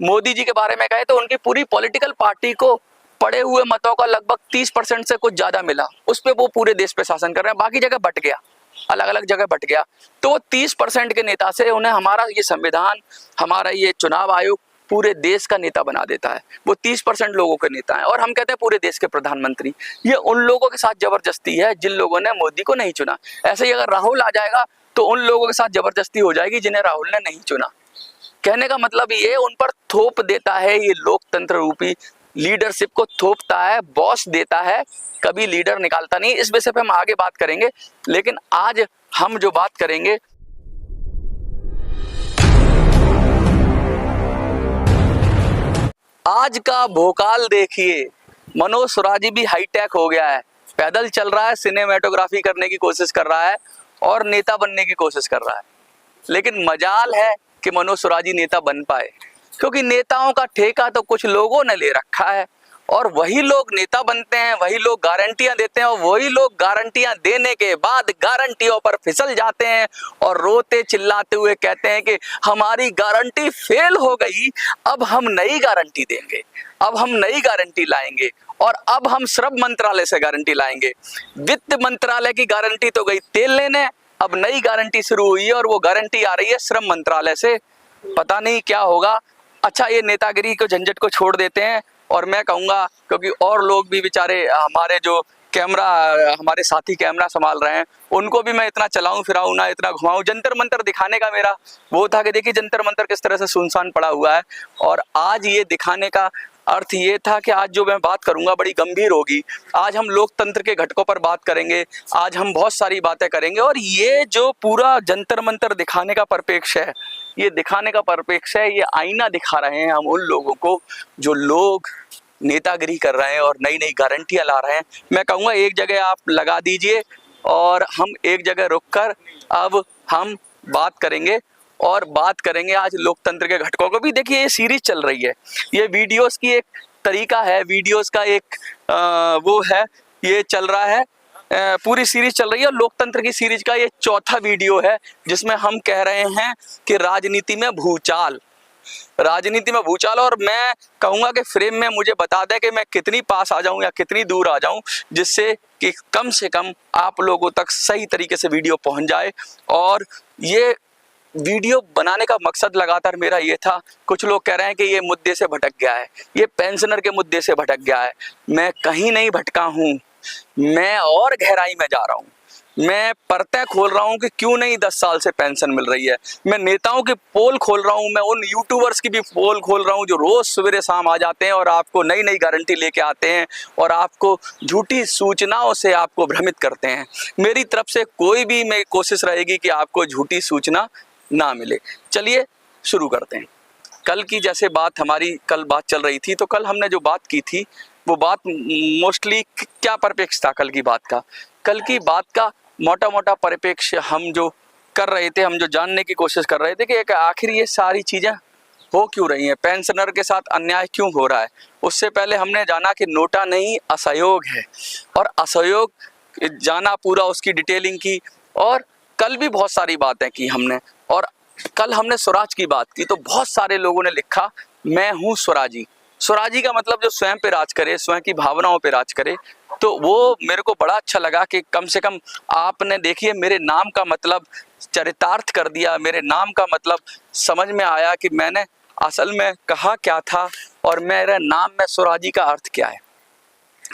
मोदी जी के बारे में कहे तो उनकी पूरी पॉलिटिकल पार्टी को पड़े हुए मतों का लगभग 30% से कुछ ज्यादा मिला, उस पे वो पूरे देश पे शासन कर रहे हैं। बाकी जगह बट गया, अलग अलग जगह बट गया। तो 30% के नेता से उन्हें हमारा ये संविधान, हमारा ये चुनाव आयोग पूरे देश का नेता बना देता है। वो 30% लोगों के नेता हैं और हम कहते हैं पूरे देश के प्रधानमंत्री। ये उन लोगों के साथ जबरदस्ती है जिन लोगों ने मोदी को नहीं चुना। ऐसे ही अगर राहुल आ जाएगा तो उन लोगों के साथ जबरदस्ती हो जाएगी जिन्हें राहुल ने नहीं चुना। कहने का मतलब ये उन पर थोप देता है, ये लोकतंत्र रूपी लीडरशिप को थोपता है, बॉस देता है, कभी लीडर निकालता नहीं। इस विषय पे हम आगे बात करेंगे, लेकिन आज हम जो बात करेंगे, आज का भोकाल देखिए। मनोज सुराजी भी हाईटेक हो गया है, पैदल चल रहा है, सिनेमेटोग्राफी करने की कोशिश कर रहा है और नेता बनने की कोशिश कर रहा है। लेकिन मजाल है कि मनोज सुराजी नेता बन पाए, क्योंकि नेताओं का ठेका तो कुछ लोगों ने ले रखा है और वही लोग नेता बनते हैं, वही लोग गारंटियां देते हैं और वही लोग गारंटियां देने के बाद गारंटियों पर फिसल जाते हैं और रोते चिल्लाते हुए कहते हैं कि हमारी गारंटी फेल हो गई, अब हम नई गारंटी देंगे, अब हम नई गारंटी लाएंगे और अब हम श्रम मंत्रालय से गारंटी लाएंगे। वित्त मंत्रालय की गारंटी तो गई तेल लेने, अब नई गारंटी शुरू हुई है और वो गारंटी आ रही है श्रम मंत्रालय से। पता नहीं क्या होगा। अच्छा, ये नेतागिरी को झंझट को छोड़ देते हैं और मैं कहूँगा, क्योंकि और लोग भी बेचारे हमारे जो कैमरा, हमारे साथी कैमरा संभाल रहे हैं, उनको भी मैं इतना चलाऊं फिराऊं ना, इतना घुमाऊं। जंतर मंतर दिखाने का मेरा वो था कि देखिए जंतर मंतर किस तरह से सुनसान पड़ा हुआ है, और आज ये दिखाने का अर्थ ये था कि आज जो मैं बात करूंगा बड़ी गंभीर होगी। आज हम लोकतंत्र के घटकों पर बात करेंगे, आज हम बहुत सारी बातें करेंगे, और ये जो पूरा जंतर मंतर दिखाने का परिप्रेक्ष्य है, ये दिखाने का परिप्रेक्ष्य है, ये आईना दिखा रहे हैं हम उन लोगों को जो लोग नेतागिरी कर रहे हैं और नई नई गारंटियां ला रहे हैं। मैं कहूँगा एक जगह आप लगा दीजिए और हम एक जगह रुककर अब हम बात करेंगे, और बात करेंगे आज लोकतंत्र के घटकों को भी। देखिए ये सीरीज चल रही है, ये वीडियोस की एक तरीका है, वीडियोस का एक वो है, ये चल रहा है, पूरी सीरीज चल रही है। और लोकतंत्र की सीरीज का ये चौथा वीडियो है जिसमें हम कह रहे हैं कि राजनीति में भूचाल, राजनीति में भूचाल। और मैं कहूंगा कि फ्रेम में मुझे बता दें कि मैं कितनी पास आ जाऊं या कितनी दूर आ जाऊं, जिससे कि कम से कम आप लोगों तक सही तरीके से वीडियो पहुंच जाए। और ये वीडियो बनाने का मकसद लगातार मेरा ये था, कुछ लोग कह रहे हैं कि ये मुद्दे से भटक गया है, ये पेंशनर के मुद्दे से भटक गया है। मैं कहीं नहीं भटका हूं, मैं और गहराई में जा रहा हूं, मैं परतें खोल रहा हूं कि क्यों नहीं 10 साल से पेंशन मिल रही है। मैं नेताओं की पोल खोल रहा हूं, मैं उन यूट्यूबर्स की भी पोल खोल रहा हूं जो रोज सवेरे शाम आ जाते हैं और आपको नई नई गारंटी लेके आते हैं और आपको झूठी सूचनाओं से आपको भ्रमित करते हैं। मेरी तरफ से कोई भी मेरी कोशिश रहेगी कि आपको झूठी सूचना ना मिले। चलिए शुरू करते हैं। कल की जैसे बात हमारी कल बात चल रही थी, तो कल हमने जो बात की थी वो बात मोस्टली क्या परिप्रेक्ष्य था कल की बात का। कल की बात का मोटा मोटा परिप्रेक्ष्य हम जो कर रहे थे, हम जो जानने की कोशिश कर रहे थे कि आखिर ये सारी चीज़ें हो क्यों रही हैं, पेंशनर के साथ अन्याय क्यों हो रहा है। उससे पहले हमने जाना कि नोटा नहीं असहयोग है, और असहयोग जाना पूरा उसकी डिटेलिंग की, और कल भी बहुत सारी बातें की हमने। और कल हमने स्वराज की बात की तो बहुत सारे लोगों ने लिखा मैं हूँ स्वराजी। स्वराजी का मतलब जो स्वयं पे राज करे, स्वयं की भावनाओं पे राज करे। तो वो मेरे को बड़ा अच्छा लगा कि कम से कम आपने देखिए मेरे नाम का मतलब चरितार्थ कर दिया, मेरे नाम का मतलब समझ में आया कि मैंने असल में कहा क्या था और मेरे नाम में स्वराजी का अर्थ क्या है।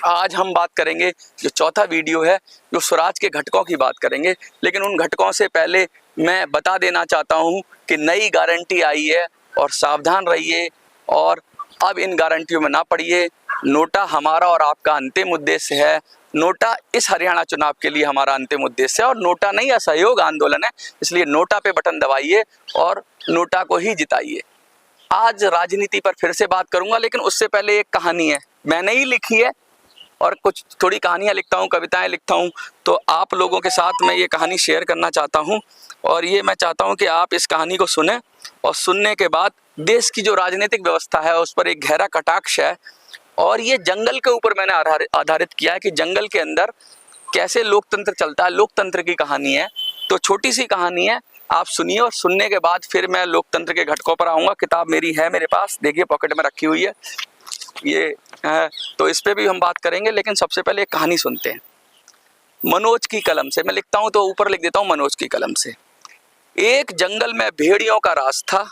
आज हम बात करेंगे, जो चौथा वीडियो है, जो स्वराज के घटकों की बात करेंगे। लेकिन उन घटकों से पहले मैं बता देना चाहता हूं कि नई गारंटी आई है और सावधान रहिए, और अब इन गारंटियों में ना पड़िए। नोटा हमारा और आपका अंतिम उद्देश्य है, नोटा इस हरियाणा चुनाव के लिए हमारा अंतिम उद्देश्य है, और नोटा नहीं असहयोग आंदोलन है। इसलिए नोटा पे बटन दबाइए और नोटा को ही जिताइए। आज राजनीति पर फिर से बात करूंगा, लेकिन उससे पहले एक कहानी है, मैंने ही लिखी है और कुछ थोड़ी कहानियां लिखता हूँ, कविताएं लिखता हूँ, तो आप लोगों के साथ मैं ये कहानी शेयर करना चाहता हूँ। और ये मैं चाहता हूँ कि आप इस कहानी को सुने, और सुनने के बाद देश की जो राजनीतिक व्यवस्था है उस पर एक गहरा कटाक्ष है। और ये जंगल के ऊपर मैंने आधारित किया है कि जंगल के अंदर कैसे लोकतंत्र चलता है, लोकतंत्र की कहानी है। तो छोटी सी कहानी है, आप सुनिए और सुनने के बाद फिर मैं लोकतंत्र के घटकों पर आऊँगा। किताब मेरी है मेरे पास, देखिए पॉकेट में रखी हुई है ये है, तो इस पे भी हम बात करेंगे। लेकिन सबसे पहले एक कहानी सुनते हैं मनोज की कलम से। मैं लिखता हूँ तो ऊपर लिख देता हूँ मनोज की कलम से। एक जंगल में भेड़ियों का राज था।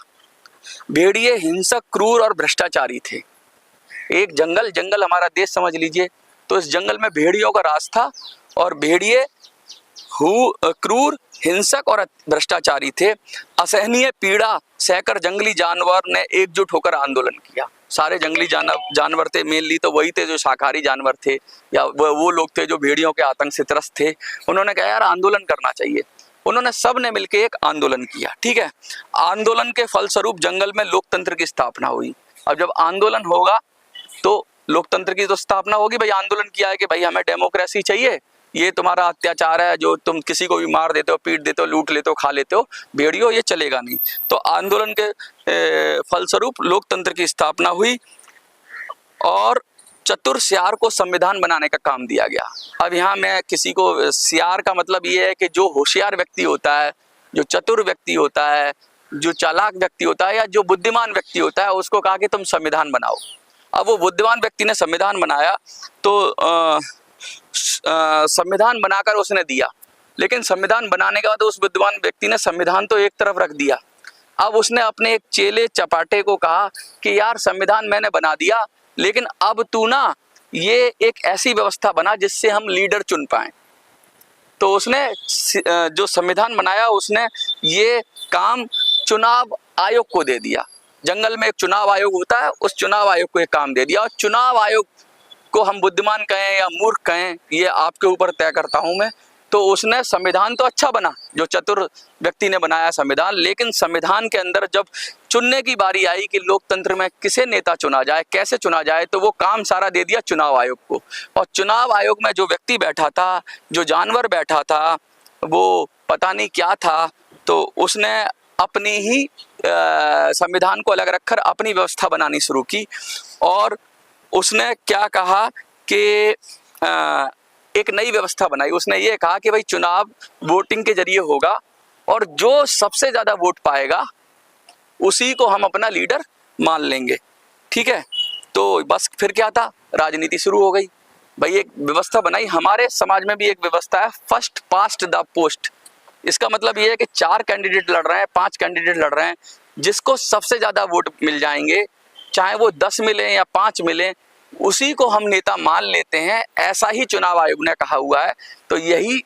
भेड़िए हिंसक, क्रूर और भ्रष्टाचारी थे। एक जंगल हमारा देश समझ लीजिए, तो इस जंगल में भेड़ियों का राज था और भेड़िए क्रूर, हिंसक और भ्रष्टाचारी थे। असहनीय पीड़ा सहकर जंगली जानवर ने एकजुट होकर आंदोलन किया। सारे जंगली जानवर थे, मेनली तो वही थे जो शाकाहारी जानवर थे, या वो लोग थे जो भेड़ियों के आतंक से त्रस्त थे। उन्होंने कहा यार आंदोलन करना चाहिए। उन्होंने सब ने मिलकर एक आंदोलन किया। ठीक है, आंदोलन के फलस्वरूप जंगल में लोकतंत्र की स्थापना हुई। अब जब आंदोलन होगा तो लोकतंत्र की तो स्थापना होगी। भाई आंदोलन किया है कि भाई हमें डेमोक्रेसी चाहिए, ये तुम्हारा अत्याचार है जो तुम किसी को भी मार देते हो, पीट देते हो, लूट लेते हो, खा लेते हो, भेड़ियों ये चलेगा नहीं। तो आंदोलन के फलस्वरूप लोकतंत्र की स्थापना हुई और चतुर सियार को संविधान बनाने का काम दिया गया। अब यहाँ मैं किसी को, सियार का मतलब ये है कि जो होशियार व्यक्ति होता है, जो चतुर व्यक्ति होता है, जो चालाक व्यक्ति होता है या जो बुद्धिमान व्यक्ति होता है, उसको कहा कि तुम संविधान बनाओ। अब वो बुद्धिमान व्यक्ति ने संविधान बनाया तो संविधान बनाकर उसने दिया, लेकिन संविधान बनाने के बाद उस विद्वान व्यक्ति ने संविधान तो एक तरफ रख दिया। अब उसने अपने एक चेले चपाटे को कहा कि यार संविधान मैंने बना दिया, लेकिन अब तू ना ये एक ऐसी व्यवस्था बना जिससे हम लीडर चुन पाए। तो उसने जो संविधान बनाया उसने ये काम चुनाव आयोग को दे दिया। जंगल में एक चुनाव आयोग होता है, उस चुनाव आयोग को एक काम दे दिया। और चुनाव आयोग को हम बुद्धिमान कहें या मूर्ख कहें, ये आपके ऊपर तय करता हूं मैं। तो उसने संविधान तो अच्छा बना, जो चतुर व्यक्ति ने बनाया संविधान, लेकिन संविधान के अंदर जब चुनने की बारी आई कि लोकतंत्र में किसे नेता चुना जाए, कैसे चुना जाए, तो वो काम सारा दे दिया चुनाव आयोग को। और चुनाव आयोग में जो व्यक्ति बैठा था, जो जानवर बैठा था, वो पता नहीं क्या था, तो उसने अपनी ही संविधान को अलग रखकर अपनी व्यवस्था बनानी शुरू की। और उसने क्या कहा कि एक नई व्यवस्था बनाई। उसने ये कहा कि भाई चुनाव वोटिंग के जरिए होगा और जो सबसे ज्यादा वोट पाएगा उसी को हम अपना लीडर मान लेंगे। ठीक है, तो बस फिर क्या था, राजनीति शुरू हो गई। भाई एक व्यवस्था बनाई। हमारे समाज में भी एक व्यवस्था है, फर्स्ट पास्ट द पोस्ट। इसका मतलब ये है कि 4 कैंडिडेट लड़ रहे हैं, 5 कैंडिडेट लड़ रहे हैं, जिसको सबसे ज्यादा वोट मिल जाएंगे, चाहे वो 10 मिले या 5 मिले, उसी को हम नेता मान लेते हैं। ऐसा ही चुनाव आयोग ने कहा हुआ है। तो यही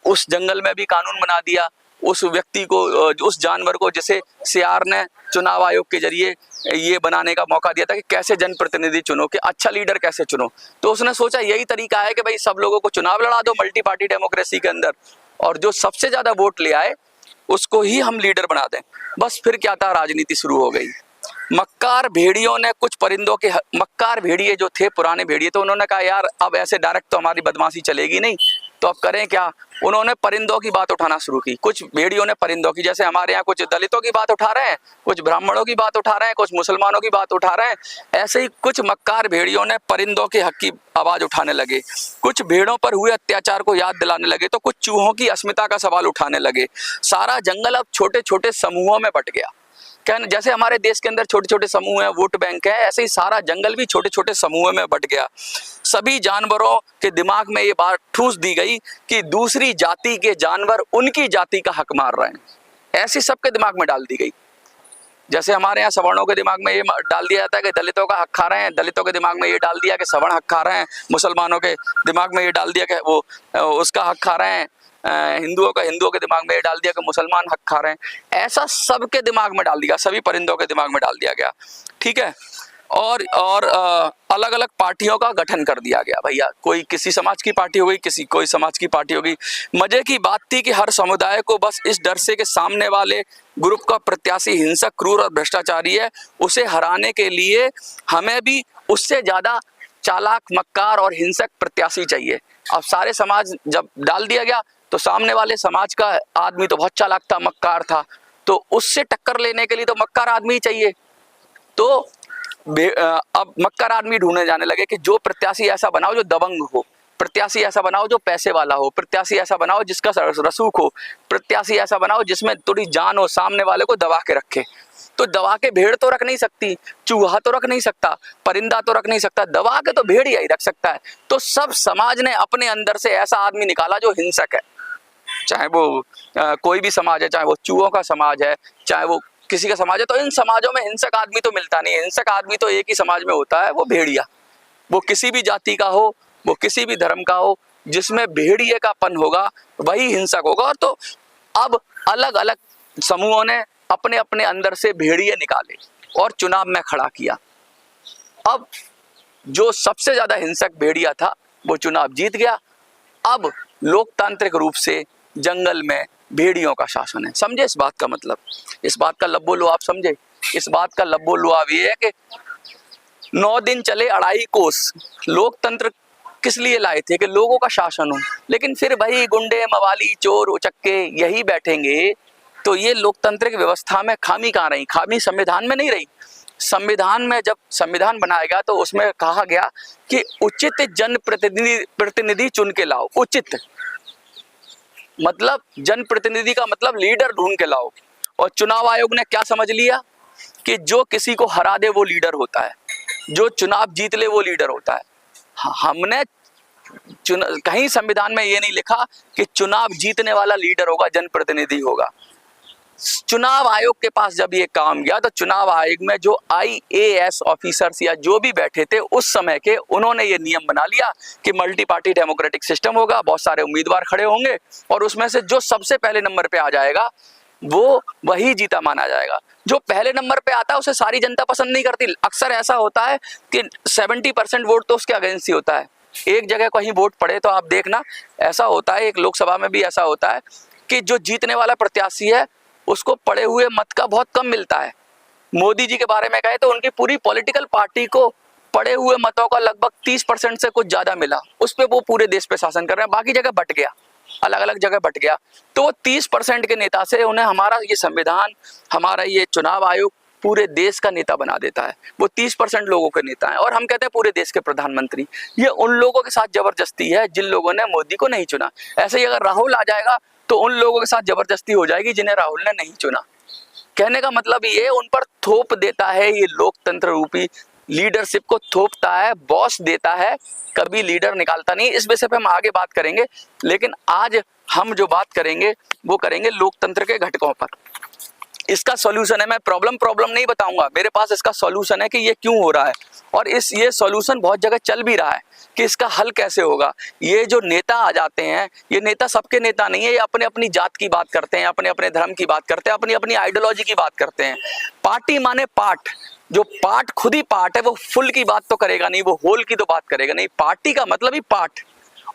उस जंगल में भी कानून बना दिया। उस व्यक्ति को, उस जानवर को, जैसे सियार ने चुनाव आयोग के जरिए ये बनाने का मौका दिया था कि कैसे जनप्रतिनिधि चुनो, कि अच्छा लीडर कैसे चुनो। तो उसने सोचा यही तरीका है कि भाई सब लोगों को चुनाव लड़ा दो मल्टी पार्टी डेमोक्रेसी के अंदर, और जो सबसे ज्यादा वोट ले आए उसको ही हम लीडर बना दें। बस फिर क्या था, राजनीति शुरू हो गई। मक्कार भेड़ियों ने कुछ परिंदों के, मक्कार भेड़िए जो थे, पुराने भेड़िए, तो उन्होंने कहा यार अब ऐसे डायरेक्ट तो हमारी बदमाशी चलेगी नहीं, तो अब करें क्या। उन्होंने परिंदों की बात उठाना शुरू की। कुछ भेड़ियों ने परिंदों की, जैसे हमारे यहाँ कुछ दलितों की बात उठा रहे हैं, कुछ ब्राह्मणों की बात उठा रहे हैं, कुछ मुसलमानों की बात उठा रहे हैं, ऐसे ही कुछ मक्कार भेड़ियों ने परिंदों के हक की आवाज उठाने लगे। कुछ भेड़ों पर हुए अत्याचार को याद दिलाने लगे, तो कुछ चूहों की अस्मिता का सवाल उठाने लगे। सारा जंगल अब छोटे छोटे समूहों में बट गया। कहना जैसे हमारे देश के अंदर छोटे छोटे समूह हैं, वोट बैंक है, ऐसे ही सारा जंगल भी छोटे छोटे समूहों में बट गया। सभी जानवरों के दिमाग में ये बात ठूस दी गई कि दूसरी जाति के जानवर उनकी जाति का हक मार रहे हैं। ऐसी सबके दिमाग में डाल दी गई। जैसे हमारे यहाँ सवर्णों के दिमाग में ये डाल दिया जाता है कि दलितों का हक खा रहे हैं, दलितों के दिमाग में ये डाल दिया कि सवर्ण हक खा रहे हैं, मुसलमानों के दिमाग में ये डाल दिया कि वो उसका हक खा रहे हैं, हिंदुओं के दिमाग में ये डाल दिया कि मुसलमान हक खा रहे हैं। ऐसा सबके दिमाग में डाल दिया, सभी परिंदों के दिमाग में डाल दिया गया। ठीक है, और अलग अलग पार्टियों का गठन कर दिया गया। भैया कोई किसी समाज की पार्टी हो गई, किसी कोई समाज की पार्टी होगी। मजे की बात थी कि हर समुदाय को बस इस डर से कि सामने वाले ग्रुप का प्रत्याशी हिंसक, क्रूर और भ्रष्टाचारी है, उसे हराने के लिए हमें भी उससे ज्यादा चालाक, मक्कार और हिंसक प्रत्याशी चाहिए। अब सारे समाज जब डाल दिया गया तो सामने वाले समाज का आदमी तो बहुत चालाक था, मक्कार था, तो उससे टक्कर लेने के लिए तो मक्कार आदमी ही चाहिए। तो अब मक्कार आदमी ढूंढने जाने लगे कि जो प्रत्याशी ऐसा बनाओ जो दबंग हो। प्रत्याशी ऐसा बनाओ जो पैसे वाला हो, प्रत्याशी ऐसा बनाओ जिसका रसूख हो, प्रत्याशी ऐसा बनाओ जिसमें थोड़ी जान हो, सामने वाले को दबा के रखे। तो दबा के भेड़ तो रख नहीं सकती, चूहा तो रख नहीं सकता, परिंदा तो रख नहीं सकता, दबा के तो भेड़ ही रख सकता है। तो सब समाज ने अपने अंदर से ऐसा आदमी निकाला जो हिंसक है, चाहे वो कोई भी समाज है, चाहे वो चूहों का समाज है, चाहे वो किसी का समाज है। तो इन समाजों में हिंसक आदमी तो मिलता नहीं है। हिंसक आदमी तो एक ही समाज में होता है, वो भेड़िया। वो किसी भी जाति का हो, वो किसी भी धर्म का हो, जिसमें भेड़िए का पन होगा वही हिंसक होगा। और तो अब अलग अलग समूहों ने अपने अपने अंदर से भेड़िए निकाले और चुनाव में खड़ा किया। अब जो सबसे ज्यादा हिंसक भेड़िया था वो चुनाव जीत गया। अब लोकतांत्रिक रूप से जंगल में भेड़ियों का शासन है। समझे इस बात का मतलब? इस बात का लब्बो लुआब समझे? इस बात का लब्बो लुआब ये है कि 9 दिन चले 2.5 कोस। लोकतंत्र किस लिए लाए थे? कि लोगों का शासन हो। लेकिन फिर भाई गुंडे, मवाली, चोर, उचक्के यही बैठेंगे, तो ये लोकतांत्रिक व्यवस्था में खामी कहाँ रही? खामी संविधान में नहीं रही। संविधान में जब संविधान बनाया गया तो उसमें कहा गया कि उचित जनप्रतिनिधि चुन के लाओ। उचित मतलब जनप्रतिनिधि का मतलब लीडर ढूंढ के लाओ। और चुनाव आयोग ने क्या समझ लिया कि जो किसी को हरा दे वो लीडर होता है, जो चुनाव जीत ले वो लीडर होता है। हमने कहीं संविधान में ये नहीं लिखा कि चुनाव जीतने वाला लीडर होगा, जनप्रतिनिधि होगा। चुनाव आयोग के पास जब ये काम गया तो चुनाव आयोग में जो IAS ऑफिसर्स या जो भी बैठे थे उस समय के, उन्होंने ये नियम बना लिया कि मल्टी पार्टी डेमोक्रेटिक सिस्टम होगा, बहुत सारे उम्मीदवार खड़े होंगे और उसमें से जो सबसे पहले नंबर पे आ जाएगा वो वही जीता माना जाएगा। जो पहले नंबर पे आता है उसे सारी जनता पसंद नहीं करती। अक्सर ऐसा होता है कि 70% वोट तो उसके अगेंस्ट ही होता है। एक जगह कहीं वोट पड़े तो आप देखना ऐसा होता है, एक लोकसभा में भी ऐसा होता है कि जो जीतने वाला प्रत्याशी है उसको पड़े हुए मत का बहुत कम मिलता है। मोदी जी के बारे में कहे तो उनकी पूरी पॉलिटिकल पार्टी को पड़े हुए मतों का लगभग 30% से कुछ ज्यादा मिला, उस पे वो पूरे देश पे शासन कर रहे हैं। बाकी जगह बट गया, अलग अलग जगह बट गया। तो 30% के नेता से उन्हें हमारा ये संविधान, हमारा ये चुनाव आयोग पूरे देश का नेता बना देता है। वो 30% लोगों के नेता हैं और हम कहते हैं पूरे देश के प्रधानमंत्री। ये उन लोगों के साथ जबरदस्ती है जिन लोगों ने मोदी को नहीं चुना। ऐसे ही अगर राहुल आ जाएगा तो उन लोगों के साथ जबरदस्ती हो जाएगी जिन्हें राहुल ने नहीं चुना। कहने का मतलब ये उन पर थोप देता है, ये लोकतंत्र रूपी लीडरशिप को थोपता है, बॉस देता है, कभी लीडर निकालता नहीं। इस विषय पे हम आगे बात करेंगे, लेकिन आज हम जो बात करेंगे वो करेंगे लोकतंत्र के घटकों पर। इसका सॉल्यूशन है, मैं प्रॉब्लम नहीं बताऊंगा, मेरे पास इसका सॉल्यूशन है कि ये क्यों हो रहा है और ये सॉल्यूशन बहुत जगह चल भी रहा है कि इसका हल कैसे होगा। ये जो नेता आ जाते हैं, ये नेता सबके नेता नहीं है, ये अपने अपनी जात की बात करते हैं, अपने अपने धर्म की बात करते हैं, अपनी अपनी आइडियोलॉजी की बात करते हैं। पार्टी माने पार्ट, जो पार्ट खुद ही पार्ट है वो फुल की बात तो करेगा नहीं, वो होल की तो बात करेगा नहीं। पार्टी का मतलब ही पार्ट,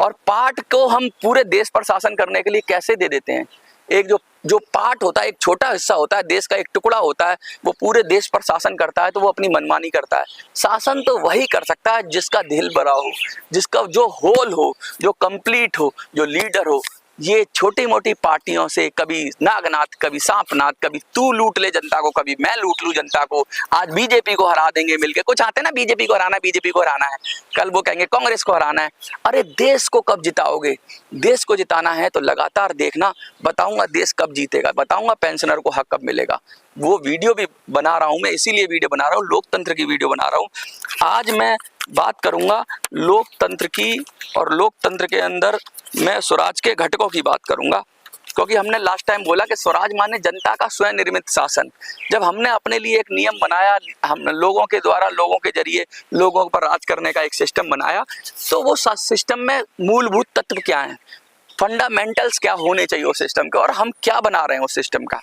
और पार्ट को हम पूरे देश पर शासन करने के लिए कैसे दे देते हैं। एक जो पार्ट होता है, एक छोटा हिस्सा होता है, देश का एक टुकड़ा होता है, वो पूरे देश पर शासन करता है तो वो अपनी मनमानी करता है। शासन तो वही कर सकता है जिसका दिल बड़ा हो, जिसका जो होल हो, जो कंप्लीट हो, जो लीडर हो। ये छोटी मोटी पार्टियों से कभी नागनाथ, कभी सांपनाथ, कभी तू लूट ले जनता को, कभी मैं लूट लूं जनता को। आज बीजेपी को हरा देंगे मिलके, कुछ आते ना बीजेपी को हराना है, बीजेपी को हराना है, कल वो कहेंगे कांग्रेस को हराना है। अरे देश को कब जिताओगे? देश को जिताना है तो लगातार देखना, बताऊंगा देश कब जीतेगा, बताऊंगा पेंशनर को हक कब मिलेगा। वो वीडियो भी बना रहा हूं मैं, इसीलिए वीडियो बना रहा हूं, लोकतंत्र की वीडियो बना रहा हूं। आज मैं बात करूंगा लोकतंत्र की, और लोकतंत्र के अंदर मैं स्वराज के घटकों की बात करूंगा, क्योंकि हमने लास्ट टाइम बोला कि स्वराज माने जनता का स्वयं निर्मित शासन। जब हमने अपने लिए एक नियम बनाया, हम लोगों के द्वारा, लोगों के जरिए लोगों पर राज करने का एक सिस्टम बनाया, तो वो सिस्टम में मूलभूत तत्व क्या हैं, फंडामेंटल्स क्या होने चाहिए उस सिस्टम के, और हम क्या बना रहे हैं उस सिस्टम का।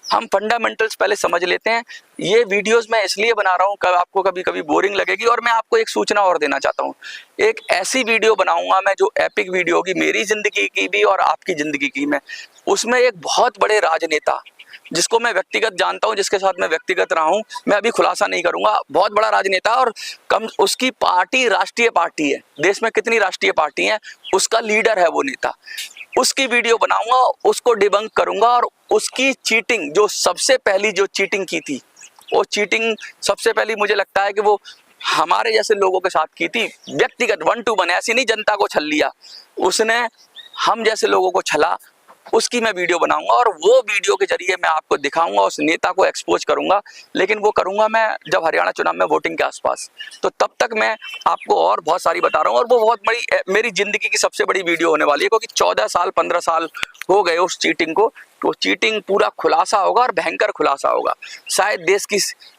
हम फंडामेंटल्स पहले समझ लेते हैं। ये वीडियोस मैं इसलिए बना रहा हूँ, कब आपको कभी कभी बोरिंग लगेगी, और मैं आपको एक सूचना और देना चाहता हूँ। एक ऐसी वीडियो बनाऊंगा मैं जो एपिक वीडियो होगी, मेरी जिंदगी की भी और आपकी जिंदगी की। मैं उसमें एक बहुत बड़े राजनेता, जिसको मैं व्यक्तिगत जानता हूं, जिसके साथ मैं व्यक्तिगत रहा हूं, मैं अभी खुलासा नहीं करूंगा, बहुत बड़ा राजनेता, और कम उसकी पार्टी राष्ट्रीय पार्टी है। देश में कितनी राष्ट्रीय पार्टी हैं, उसका लीडर है वो नेता। उसकी वीडियो बनाऊंगा, उसको डिबंक करूंगा, और उसकी चीटिंग, जो सबसे पहली जो चीटिंग की थी, वो चीटिंग सबसे पहली मुझे लगता है कि वो हमारे जैसे लोगों के साथ की थी, व्यक्तिगत 1 to 1, ऐसी नहीं जनता को छल लिया उसने, हम जैसे लोगों को छला, उसकी मैं वीडियो बनाऊंगा और वो वीडियो के जरिए मैं आपको दिखाऊंगा, उस नेता को एक्सपोज करूंगा। लेकिन वो करूंगा मैं जब हरियाणा चुनाव में वोटिंग के आसपास, तो तब तक मैं आपको और बहुत सारी बता रहा हूँ। और वो बहुत बड़ी मेरी जिंदगी की सबसे बड़ी वीडियो होने वाली है, क्योंकि 14 साल 15 साल हो गए उस चीटिंग को, तो चीटिंग पूरा खुलासा होगा और भयंकर खुलासा होगा। शायद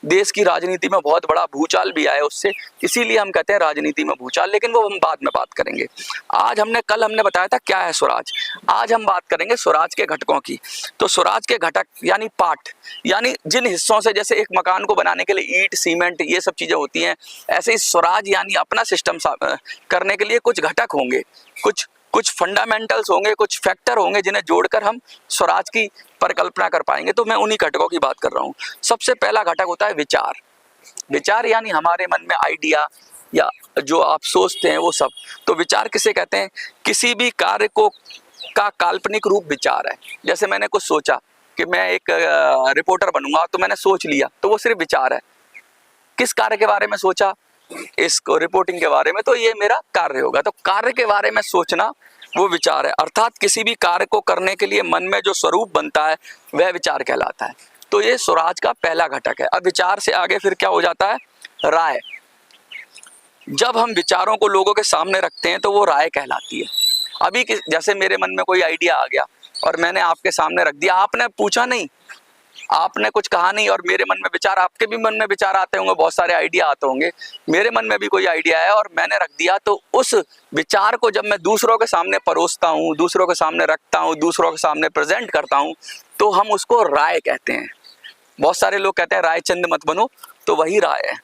देश की राजनीति में बहुत बड़ा भूचाल भी आया उससे, इसीलिए हम कहते हैं राजनीति में भूचाल, लेकिन वो हम बाद में बात करेंगे। कल हमने बताया था क्या है स्वराज, आज हम बात करेंगे स्वराज के घटकों की। तो स्वराज के घटक यानी पार्ट, यानी जिन हिस्सों से, जैसे एक मकान को बनाने के लिए ईंट सीमेंट ये सब चीजें होती हैं, ऐसे ही स्वराज यानी अपना सिस्टम करने के लिए कुछ घटक होंगे, कुछ फंडामेंटल्स होंगे, कुछ फैक्टर होंगे जिन्हें जोड़कर हम स्वराज की परिकल्पना कर पाएंगे। तो मैं उन्हीं घटकों की बात कर रहा हूँ। सबसे पहला घटक होता है विचार। विचार यानी हमारे मन में आइडिया या जो आप सोचते हैं वो सब। तो विचार किसे कहते हैं? किसी भी कार्य का काल्पनिक रूप विचार है। जैसे मैंने कुछ सोचा कि मैं एक रिपोर्टर बनूंगा, तो मैंने सोच लिया, तो वो सिर्फ विचार है। किस कार्य के बारे में सोचा? इसको रिपोर्टिंग के बारे में, तो ये मेरा कार्य होगा। तो कार्य के बारे में सोचना वो विचार है, अर्थात किसी भी कार्य को करने के लिए मन में जो स्वरूप बनता है वह विचार कहलाता है। तो ये स्वराज का पहला घटक है। अब विचार से आगे फिर क्या हो जाता है? राय। जब हम विचारों को लोगों के सामने रखते हैं तो वो राय कहलाती है। अभी जैसे मेरे मन में कोई आइडिया आ गया और मैंने आपके सामने रख दिया, आपने पूछा नहीं, आपने कुछ कहा नहीं, और मेरे मन में विचार, आपके भी मन में विचार आते होंगे, बहुत सारे आइडिया आते होंगे, मेरे मन में भी कोई आइडिया है और मैंने रख दिया, तो उस विचार को जब मैं दूसरों के सामने परोसता हूँ, दूसरों के सामने रखता हूँ, दूसरों के सामने प्रेजेंट करता हूँ, तो हम उसको राय कहते हैं। बहुत सारे लोग कहते हैं रायचंद मत बनो, तो वही राय है।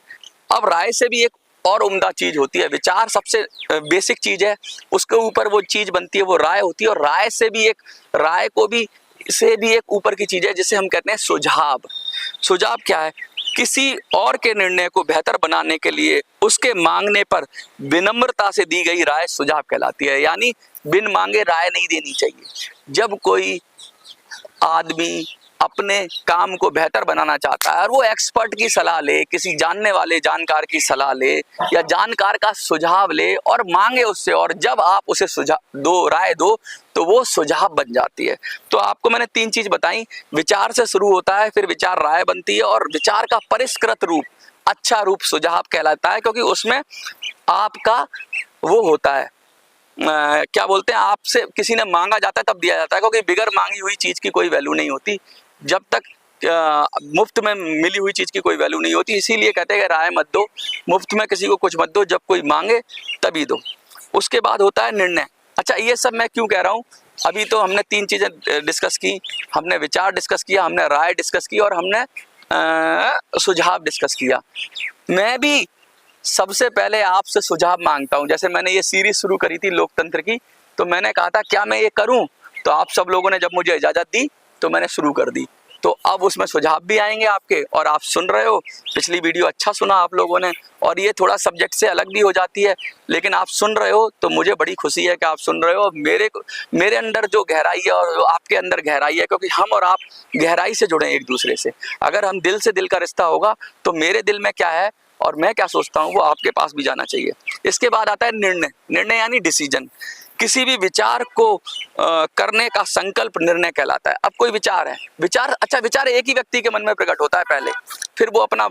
अब राय से भी एक और उम्दा चीज होती है। विचार सबसे बेसिक चीज है, उसके ऊपर वो चीज बनती है, वो राय होती है। और राय से भी एक ऊपर की चीज है जिसे हम कहते हैं सुझाव। सुझाव क्या है? किसी और के निर्णय को बेहतर बनाने के लिए उसके मांगने पर विनम्रता से दी गई राय सुझाव कहलाती है। यानी बिन मांगे राय नहीं देनी चाहिए। जब कोई आदमी अपने काम को बेहतर बनाना चाहता है और वो एक्सपर्ट की सलाह ले, किसी जानने वाले जानकार की सलाह ले या जानकार का सुझाव ले और मांगे उससे, और जब आप उसे राय दो, तो वो सुझाव बन जाती है। तो आपको मैंने 3 चीज बताई। विचार से शुरू होता है, फिर विचार राय बनती है, और विचार का परिष्कृत रूप, अच्छा रूप सुझाव कहलाता है, क्योंकि उसमें आपका वो होता है, क्या बोलते हैं, आपसे किसी ने मांगा जाता है तब दिया जाता है, क्योंकि बिगर मांगी हुई चीज की कोई वैल्यू नहीं होती। जब तक मुफ्त में मिली हुई चीज की कोई वैल्यू नहीं होती। इसीलिए कहते हैं कि राय मत दो, मुफ्त में किसी को कुछ मत दो, जब कोई मांगे तभी दो। उसके बाद होता है निर्णय। अच्छा, ये सब मैं क्यों कह रहा हूँ? अभी तो हमने 3 चीजें डिस्कस की, हमने विचार डिस्कस किया, हमने राय डिस्कस की, और हमने सुझाव डिस्कस किया। मैं भी सबसे पहले आपसे सुझाव मांगता हूं। जैसे मैंने ये सीरीज शुरू करी थी लोकतंत्र की, तो मैंने कहा था क्या मैं ये करूं, तो आप सब लोगों ने जब मुझे इजाजत दी तो मैंने शुरू कर दी। तो अब उसमें सुझाव भी आएंगे आपके, और आप सुन रहे हो। पिछली वीडियो अच्छा सुना आप लोगों ने, और ये थोड़ा सब्जेक्ट से अलग भी हो जाती है, लेकिन आप सुन रहे हो तो मुझे बड़ी खुशी है कि आप सुन रहे हो। मेरे अंदर जो गहराई है और आपके अंदर गहराई है, क्योंकि हम और आप गहराई से जुड़े हैं एक दूसरे से। अगर हम दिल से दिल का रिश्ता होगा तो मेरे दिल में क्या है और मैं क्या सोचता हूँ वो आपके पास भी जाना चाहिए। इसके बाद आता है निर्णय। निर्णय यानी डिसीजन। किसी भी विचार को करने का संकल्प निर्णय कहलाता है। अब कोई विचार है, विचार एक ही व्यक्ति के मन में प्रकट होता है पहले, फिर वो अपना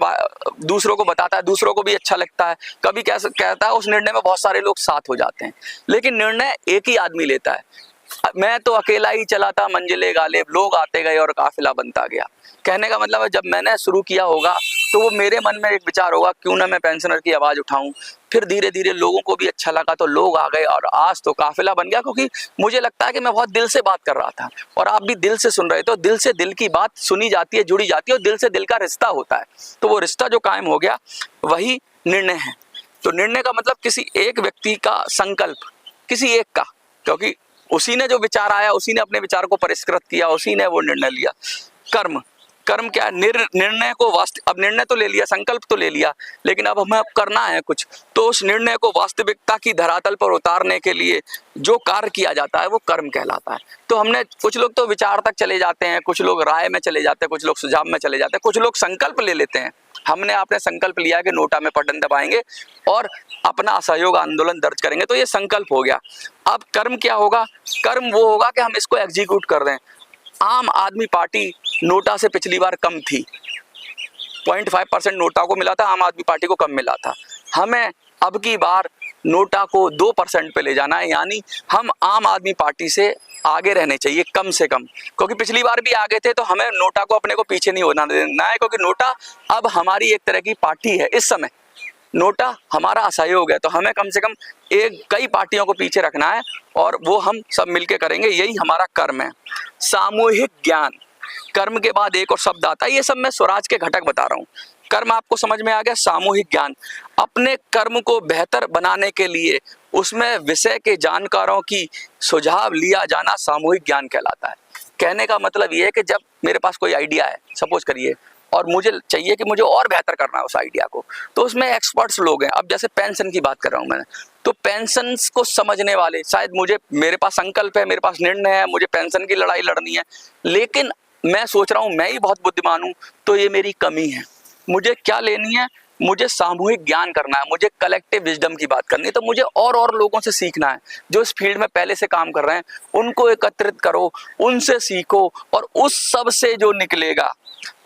दूसरों को बताता है, दूसरों को भी अच्छा लगता है, कभी कैसे कहता है, उस निर्णय में बहुत सारे लोग साथ हो जाते हैं, लेकिन निर्णय एक ही आदमी लेता है। मैं तो अकेला ही चला था मंजिले गालिब, लोग आते गए और काफिला बनता गया। कहने का मतलब है जब मैंने शुरू किया होगा तो वो मेरे मन में एक विचार होगा, क्यों ना मैं पेंशनर की आवाज उठाऊं। फिर धीरे धीरे लोगों को भी अच्छा लगा तो लोग आ गए, और आज तो काफिला बन गया, क्योंकि मुझे लगता है कि मैं बहुत दिल से बात कर रहा था और आप भी दिल से सुन रहे थे। तो दिल से दिल की बात सुनी जाती है, जुड़ी जाती है, और दिल से दिल का रिश्ता होता है। तो वो रिश्ता जो कायम हो गया वही निर्णय है। तो निर्णय का मतलब किसी एक व्यक्ति का संकल्प, किसी एक का, क्योंकि उसी ने जो विचार आया, उसी ने अपने विचार को परिष्कृत किया, उसी ने वो निर्णय लिया। कर्म क्या है? निर्णय को अब निर्णय तो ले लिया, संकल्प तो ले लिया, लेकिन अब हमें करना है कुछ। तो उस निर्णय को वास्तविकता की धरातल पर उतारने के लिए जो कार्य किया जाता है वो कर्म कहलाता है। तो हमने, कुछ लोग तो विचार तक चले जाते हैं, कुछ लोग राय में चले जाते हैं, कुछ लोग सुझाव में चले जाते हैं, कुछ लोग संकल्प ले लेते हैं, हमने आपने संकल्प लिया कि नोटा में बटन दबाएंगे और अपना असहयोग आंदोलन दर्ज करेंगे, तो ये संकल्प हो गया। अब कर्म क्या होगा? कर्म वो होगा कि हम इसको एग्जीक्यूट कर दें। आम आदमी पार्टी नोटा से पिछली बार कम थी, 0.5% नोटा को मिला था, आम आदमी पार्टी को कम मिला था। हमें अब की बार नोटा को 2% पे ले जाना है, यानी हम आम आदमी पार्टी से आगे रहने चाहिए कम से कम, क्योंकि पिछली बार भी आगे थे, तो हमें नोटा को अपने को पीछे नहीं होना देना है, क्योंकि नोटा अब हमारी एक तरह की पार्टी है। इस समय नोटा हमारा असहयोग है, तो हमें कम से कम कई पार्टियों को पीछे रखना है और वो हम सब मिलके करेंगे, यही हमारा कर्म है। सामूहिक ज्ञान, कर्म के बाद एक और शब्द आता है, ये सब मैं स्वराज के घटक बता रहा हूँ। कर्म आपको समझ में आ गया। सामूहिक ज्ञान, अपने कर्म को बेहतर बनाने के लिए उसमें विषय के जानकारों की सुझाव लिया जाना सामूहिक ज्ञान कहलाता है। कहने का मतलब ये है कि जब मेरे पास कोई आइडिया है, सपोज करिए, और मुझे चाहिए कि मुझे और बेहतर करना है उस आइडिया को, तो उसमें एक्सपर्ट्स लोग हैं। अब जैसे पेंशन की बात कर रहा हूँ मैं, तो पेंशन को समझने वाले, शायद मेरे पास संकल्प है, मेरे पास निर्णय है, मुझे पेंशन की लड़ाई लड़नी है, लेकिन मैं सोच रहा हूँ मैं ही बहुत बुद्धिमान हूँ, तो ये मेरी कमी है। मुझे क्या लेनी है? मुझे सामूहिक ज्ञान करना है, मुझे कलेक्टिव विजडम की बात करनी है, तो मुझे और लोगों से सीखना है जो इस फील्ड में पहले से काम कर रहे हैं। उनको एकत्रित करो, उनसे सीखो, और उस सब से जो निकलेगा,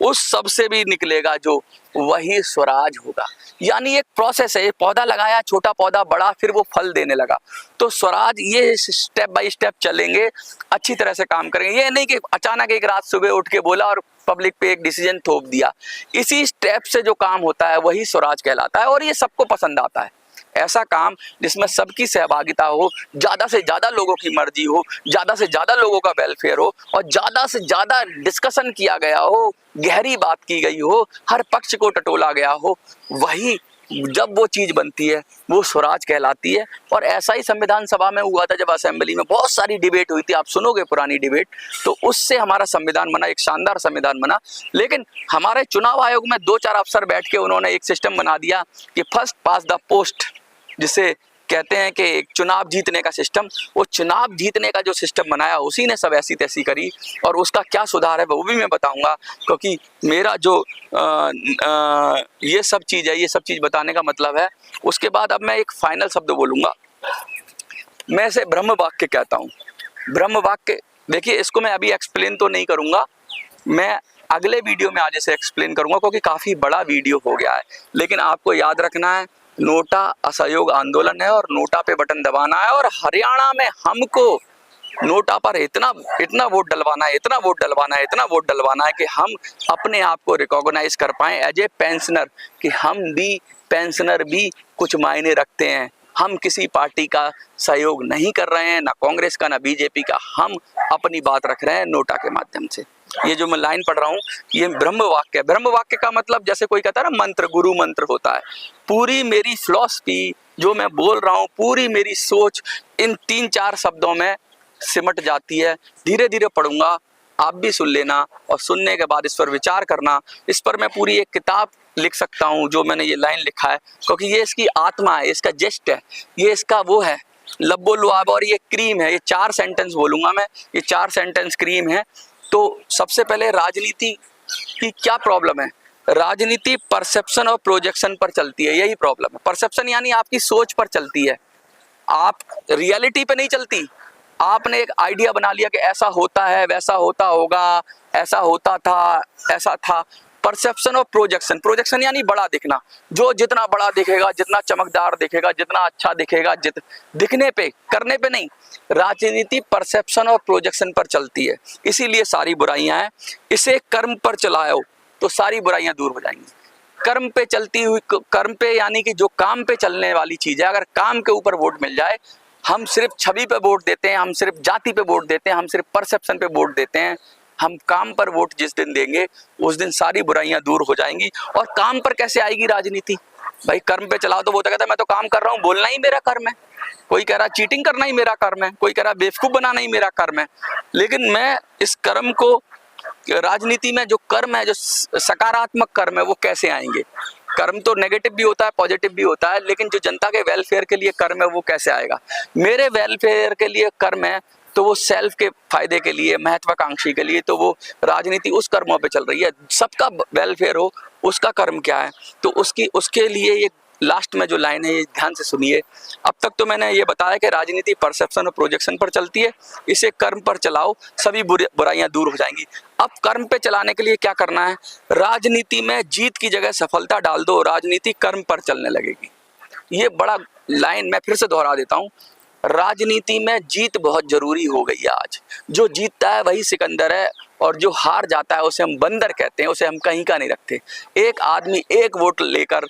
उस सब से भी निकलेगा जो, वही स्वराज होगा। यानी एक प्रोसेस है, पौधा लगाया, छोटा पौधा बड़ा, फिर वो फल देने लगा। तो स्वराज ये स्टेप बाय स्टेप चलेंगे, अच्छी तरह से काम करेंगे। ये नहीं कि अचानक एक रात सुबह उठ के बोला और पब्लिक पे एक डिसीजन थोप दिया। इसी स्टेप से जो काम होता है वही स्वराज कहलाता है, और ये सबको पसंद आता है। ऐसा काम जिसमें सबकी सहभागिता हो, ज्यादा से ज्यादा लोगों की मर्जी हो, ज्यादा से ज्यादा लोगों का वेलफेयर हो, और ज्यादा से ज्यादा डिस्कशन किया गया हो, गहरी बात की गई हो, हर पक्ष को टटोला गया हो, वही जब वो चीज बनती है वो स्वराज कहलाती है। और ऐसा ही संविधान सभा में हुआ था, जब असेंबली में बहुत सारी डिबेट हुई थी, आप सुनोगे पुरानी डिबेट, तो उससे हमारा संविधान बना, एक शानदार संविधान बना। लेकिन हमारे चुनाव आयोग में 2-4 अफसर बैठ के उन्होंने एक सिस्टम बना दिया कि फर्स्ट पास द पोस्ट, जिसे कहते हैं कि एक चुनाव जीतने का सिस्टम। वो चुनाव जीतने का जो सिस्टम बनाया, उसी ने सब ऐसी तैसी करी, और उसका क्या सुधार है वो भी मैं बताऊंगा, क्योंकि मेरा जो ये सब चीज़ है, ये सब चीज़ बताने का मतलब है। उसके बाद अब मैं एक फाइनल शब्द बोलूँगा, मैं इसे ब्रह्म वाक्य कहता हूँ। ब्रह्म वाक्य, देखिए इसको मैं अभी एक्सप्लेन तो नहीं करूँगा, मैं अगले वीडियो में आज इसे एक्सप्लेन करूँगा, क्योंकि काफ़ी बड़ा वीडियो हो गया है। लेकिन आपको याद रखना है, नोटा असहयोग आंदोलन है और नोटा पे बटन दबाना है, और हरियाणा में हमको नोटा पर इतना वोट डलवाना है, इतना वोट डलवाना है, इतना वोट डलवाना है कि हम अपने आप को रिकॉग्नाइज कर पाएं एज ए पेंशनर, कि हम भी पेंशनर भी कुछ मायने रखते हैं। हम किसी पार्टी का सहयोग नहीं कर रहे हैं, ना कांग्रेस का, ना बीजेपी का, हम अपनी बात रख रहे हैं नोटा के माध्यम से। ये जो मैं लाइन पढ़ रहा हूँ, ये ब्रह्म वाक्य है। ब्रह्म वाक्य का मतलब, जैसे कोई कहता है ना मंत्र, गुरु मंत्र होता है। पूरी मेरी फिलॉसफी जो मैं बोल रहा हूँ, पूरी मेरी सोच इन 3-4 शब्दों में सिमट जाती है। धीरे धीरे पढ़ूंगा, आप भी सुन लेना, और सुनने के बाद इस पर विचार करना। इस पर मैं पूरी एक किताब लिख सकता हूँ, जो मैंने ये लाइन लिखा है, क्योंकि ये इसकी आत्मा है, इसका जेस्ट है, ये इसका वो है, लब्बो लुआब, और ये क्रीम है। ये 4 सेंटेंस बोलूंगा मैं, ये 4 सेंटेंस क्रीम है। तो सबसे पहले राजनीति की क्या प्रॉब्लम है? राजनीति परसेप्शन और प्रोजेक्शन पर चलती है, यही प्रॉब्लम है। परसेप्शन यानी आपकी सोच पर चलती है, आप रियलिटी पे नहीं चलती। आपने एक आइडिया बना लिया कि ऐसा होता है, वैसा होता होगा, ऐसा होता था, ऐसा था। परसेप्शन और प्रोजेक्शन, प्रोजेक्शन यानी बड़ा दिखना, जो जितना बड़ा दिखेगा, जितना चमकदार दिखेगा, जितना अच्छा दिखेगा, दिखने पे, करने पे नहीं। राजनीति परसेप्शन और प्रोजेक्शन पर चलती है, इसीलिए सारी बुराइयां हैं। इसे कर्म पर चलाओ तो सारी बुराइयां दूर हो जाएंगी। कर्म पे चलती हुई, कर्म पे यानी कि जो काम पे चलने वाली चीज है, अगर काम के ऊपर वोट मिल जाए, हम सिर्फ छवि पे वोट देते हैं, हम सिर्फ जाति पे वोट देते हैं, हम सिर्फ परसेप्शन पे वोट देते हैं, हम काम पर वोट जिस दिन देंगे उस दिन सारी बुराइयां दूर हो जाएंगी। और काम पर कैसे आएगी राजनीति? भाई कर्म पे चलाओ तो वो तो कहता है मैं तो काम कर रहा हूँ, बोलना ही मेरा कर्म है। कोई कह रहा चीटिंग करना ही मेरा कर्म है, कोई कह रहा बेवकूफ बनाना ही मेरा कर्म है। लेकिन मैं इस कर्म को, राजनीति में जो कर्म है, जो सकारात्मक कर्म है, वो कैसे आएंगे? कर्म तो नेगेटिव भी होता है, पॉजिटिव भी होता है, लेकिन जो जनता के वेलफेयर के लिए कर्म है वो कैसे आएगा? मेरे वेलफेयर के लिए कर्म है, तो वो सेल्फ के फायदे के लिए, महत्वाकांक्षी के लिए, तो वो राजनीति उस कर्मों पे चल रही है। सबका वेलफेयर हो, उसका कर्म क्या है? तो उसके लिए ये लास्ट में जो लाइन है ये ध्यान से सुनिए। अब तक तो मैंने ये बताया कि राजनीति परसेप्शन और प्रोजेक्शन पर चलती है, इसे कर्म पर चलाओ, सभी बुराइयां दूर हो जाएंगी। अब कर्म पे चलाने के लिए क्या करना है? राजनीति में जीत की जगह सफलता डाल दो, राजनीति कर्म पर चलने लगेगी। ये बड़ा लाइन मैं फिर से दोहरा देता हूँ, राजनीति में जीत बहुत जरूरी हो गई है आज। जो जीतता है वही सिकंदर है, और जो हार जाता है उसे हम बंदर कहते हैं, उसे हम कहीं का नहीं रखते। एक आदमी एक वोट लेकर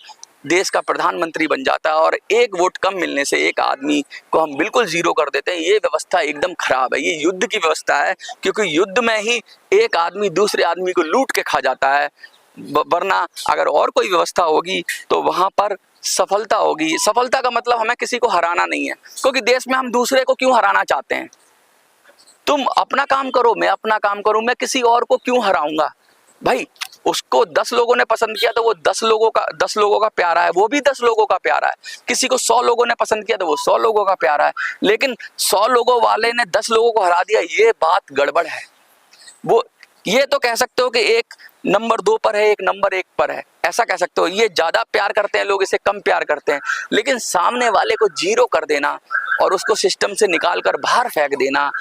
देश का प्रधानमंत्री बन जाता है, और एक वोट कम मिलने से एक आदमी को हम बिल्कुल जीरो कर देते हैं। ये व्यवस्था एकदम खराब है, ये युद्ध की व्यवस्था है, क्योंकि युद्ध में ही एक आदमी दूसरे आदमी को लूट के खा जाता है। वरना अगर और कोई व्यवस्था होगी तो वहां पर सफलता होगी। सफलता का मतलब हमें किसी को हराना नहीं है, क्योंकि देश में हम दूसरे को क्यों हराना चाहते हैं? तुम अपना काम करो, मैं अपना काम करूं, मैं किसी और को क्यों हराऊंगा? भाई उसको 10 लोगों ने पसंद किया तो वो 10 लोगों का प्यारा है, वो भी 10 लोगों का प्यारा है। किसी को 100 लोगों ने पसंद किया तो वो 100 लोगों का प्यारा है। लेकिन 100 लोगों वाले ने 10 लोगों को हरा दिया, ये बात गड़बड़ है। वो ये तो कह सकते हो कि एक नंबर 2 पर है, एक नंबर 1 पर है, ऐसा कह सकते हो। ये ज्यादा प्यार करते हैं लोग, इसे कम प्यार करते हैं। लेकिन सामने वाले को जीरो कर देना और उसको सिस्टम से निकाल कर बाहर फेंक देना,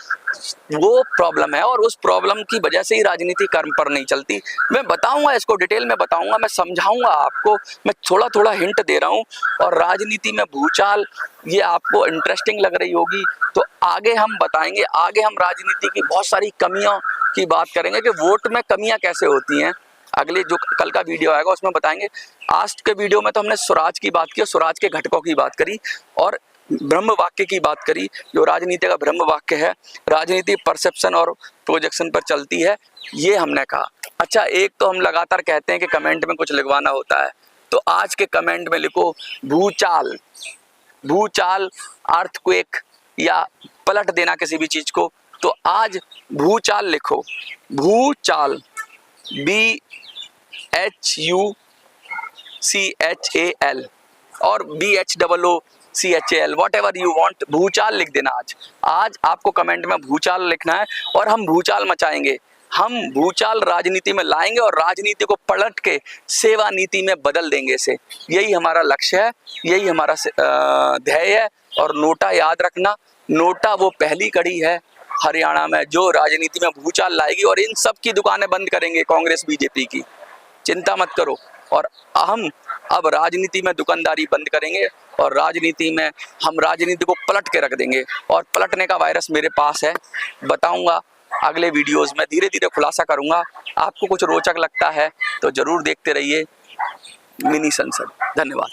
वो प्रॉब्लम है। और उस प्रॉब्लम की वजह से ही राजनीति कर्म पर नहीं चलती। मैं बताऊंगा, इसको डिटेल में बताऊंगा, मैं समझाऊंगा आपको। मैं थोड़ा थोड़ा हिंट दे रहा हूं। और राजनीति में भूचाल, ये आपको इंटरेस्टिंग लग रही होगी तो आगे हम बताएंगे। आगे हम राजनीति की बहुत सारी कमियों की बात करेंगे कि वोट में कमियां कैसे होती हैं। अगले जो कल का वीडियो आएगा उसमें बताएंगे। आज के वीडियो में तो हमने स्वराज की बात की, स्वराज के घटकों की बात करी और ब्रह्म वाक्य की बात करी, जो राजनीति का ब्रह्म वाक्य है। राजनीति परसेप्शन और प्रोजेक्शन पर चलती है, ये हमने कहा। अच्छा, एक तो हम लगातार कहते हैं कि कमेंट में कुछ लिखवाना होता है, तो आज के कमेंट में लिखो भूचाल। भूचाल, अर्थक्वेक या पलट देना किसी भी चीज को, तो आज भूचाल लिखो। भूचाल, BHUCHAL और BHOOCHAL, whatever you want, भूचाल लिख देना। आज आपको कमेंट में भूचाल लिखना है और हम भूचाल मचाएंगे। हम भूचाल राजनीति में लाएंगे और राजनीति को पलट के सेवा नीति में बदल देंगे इसे। यही हमारा लक्ष्य है, यही हमारा ध्येय है। और नोटा याद रखना, नोटा वो पहली कड़ी है हरियाणा में जो राजनीति में भूचाल लाएगी, और इन सब की दुकानें बंद करेंगे कांग्रेस बीजेपी की, चिंता मत करो। और हम अब राजनीति में दुकानदारी बंद करेंगे और राजनीति में हम राजनीति को पलट के रख देंगे। और पलटने का वायरस मेरे पास है, बताऊंगा अगले वीडियोस में, धीरे धीरे खुलासा करूंगा। आपको कुछ रोचक लगता है तो जरूर देखते रहिए मिनी संसद। धन्यवाद।